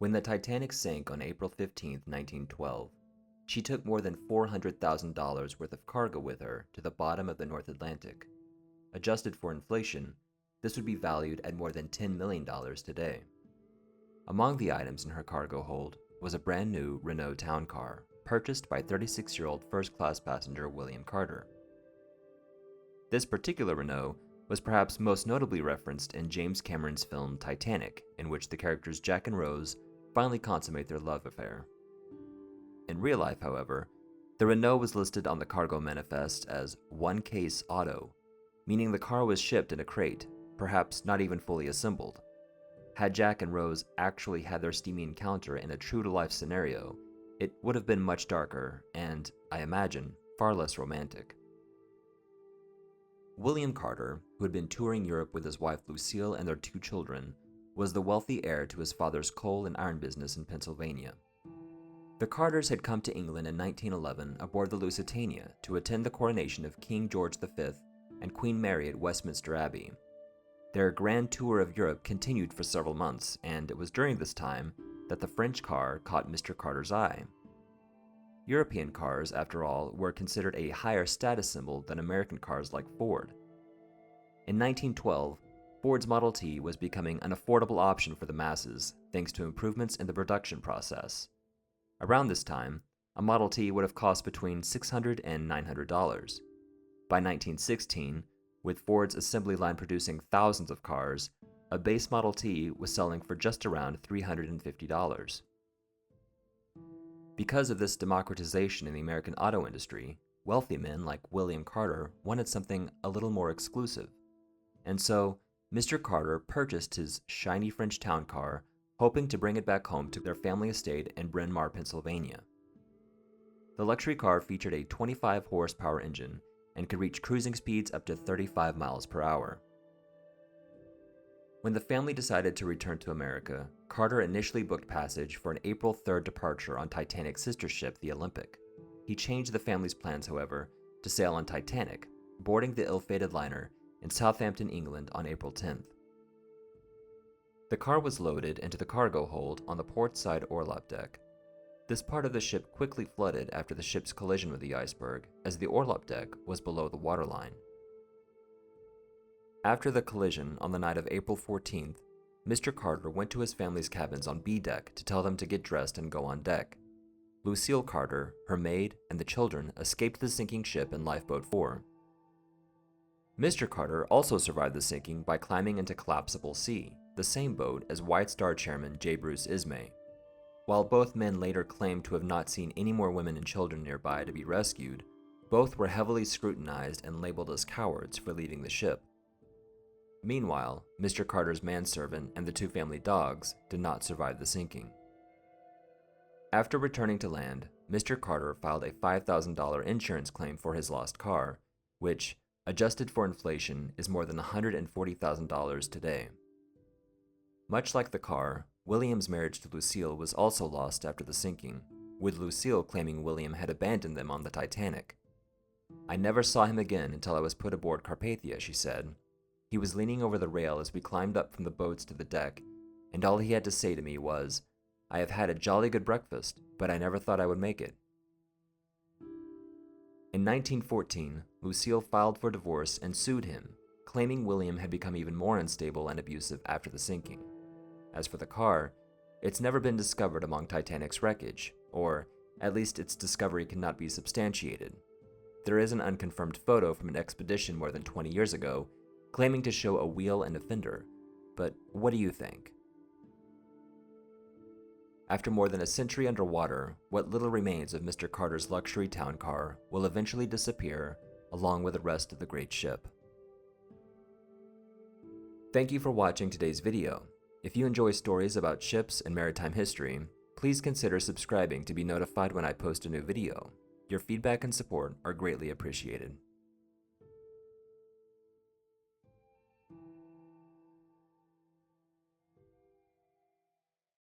When the Titanic sank on April 15, 1912, she took more than $400,000 worth of cargo with her to the bottom of the North Atlantic. Adjusted for inflation, this would be valued at more than $10 million today. Among the items in her cargo hold was a brand new Renault town car, purchased by 36-year-old first-class passenger William Carter. This particular Renault was perhaps most notably referenced in James Cameron's film Titanic, in which the characters Jack and Rose finally consummate their love affair. In real life, however, the Renault was listed on the cargo manifest as one case auto, meaning the car was shipped in a crate, perhaps not even fully assembled. Had Jack and Rose actually had their steamy encounter in a true-to-life scenario, it would have been much darker and, I imagine, far less romantic. William Carter, who had been touring Europe with his wife Lucille and their 2 children, was the wealthy heir to his father's coal and iron business in Pennsylvania. The Carters had come to England in 1911 aboard the Lusitania to attend the coronation of King George V and Queen Mary at Westminster Abbey. Their grand tour of Europe continued for several months, and it was during this time that the French car caught Mr. Carter's eye. European cars, after all, were considered a higher status symbol than American cars like Ford. In 1912, Ford's Model T was becoming an affordable option for the masses, thanks to improvements in the production process. Around this time, a Model T would have cost between $600 and $900. By 1916, with Ford's assembly line producing thousands of cars, a base Model T was selling for just around $350. Because of this democratization in the American auto industry, wealthy men like William Carter wanted something a little more exclusive. And so, Mr. Carter purchased his shiny French town car, hoping to bring it back home to their family estate in Bryn Mawr, Pennsylvania. The luxury car featured a 25-horsepower engine and could reach cruising speeds up to 35 miles per hour. When the family decided to return to America, Carter initially booked passage for an April 3rd departure on Titanic's sister ship, the Olympic. He changed the family's plans, however, to sail on Titanic, boarding the ill-fated liner in Southampton, England on April 10th. The car was loaded into the cargo hold on the port side orlop deck. This part of the ship quickly flooded after the ship's collision with the iceberg, as the orlop deck was below the waterline. After the collision on the night of April 14th, Mr. Carter went to his family's cabins on B deck to tell them to get dressed and go on deck. Lucille Carter, her maid, and the children escaped the sinking ship in Lifeboat 4. Mr. Carter also survived the sinking by climbing into Collapsible C, the same boat as White Star chairman J. Bruce Ismay. While both men later claimed to have not seen any more women and children nearby to be rescued, both were heavily scrutinized and labeled as cowards for leaving the ship. Meanwhile, Mr. Carter's manservant and the 2 family dogs did not survive the sinking. After returning to land, Mr. Carter filed a $5,000 insurance claim for his lost car, which, adjusted for inflation, is more than $140,000 today. Much like the car, William's marriage to Lucille was also lost after the sinking, with Lucille claiming William had abandoned them on the Titanic. "I never saw him again until I was put aboard Carpathia," she said. "He was leaning over the rail as we climbed up from the boats to the deck, and all he had to say to me was, 'I have had a jolly good breakfast, but I never thought I would make it.'" In 1914, Lucille filed for divorce and sued him, claiming William had become even more unstable and abusive after the sinking. As for the car, it's never been discovered among Titanic's wreckage, or at least its discovery cannot be substantiated. There is an unconfirmed photo from an expedition more than 20 years ago, claiming to show a wheel and a fender, but what do you think? After more than a century underwater, what little remains of Mr. Carter's luxury town car will eventually disappear, along with the rest of the great ship. Thank you for watching today's video. If you enjoy stories about ships and maritime history, please consider subscribing to be notified when I post a new video. Your feedback and support are greatly appreciated.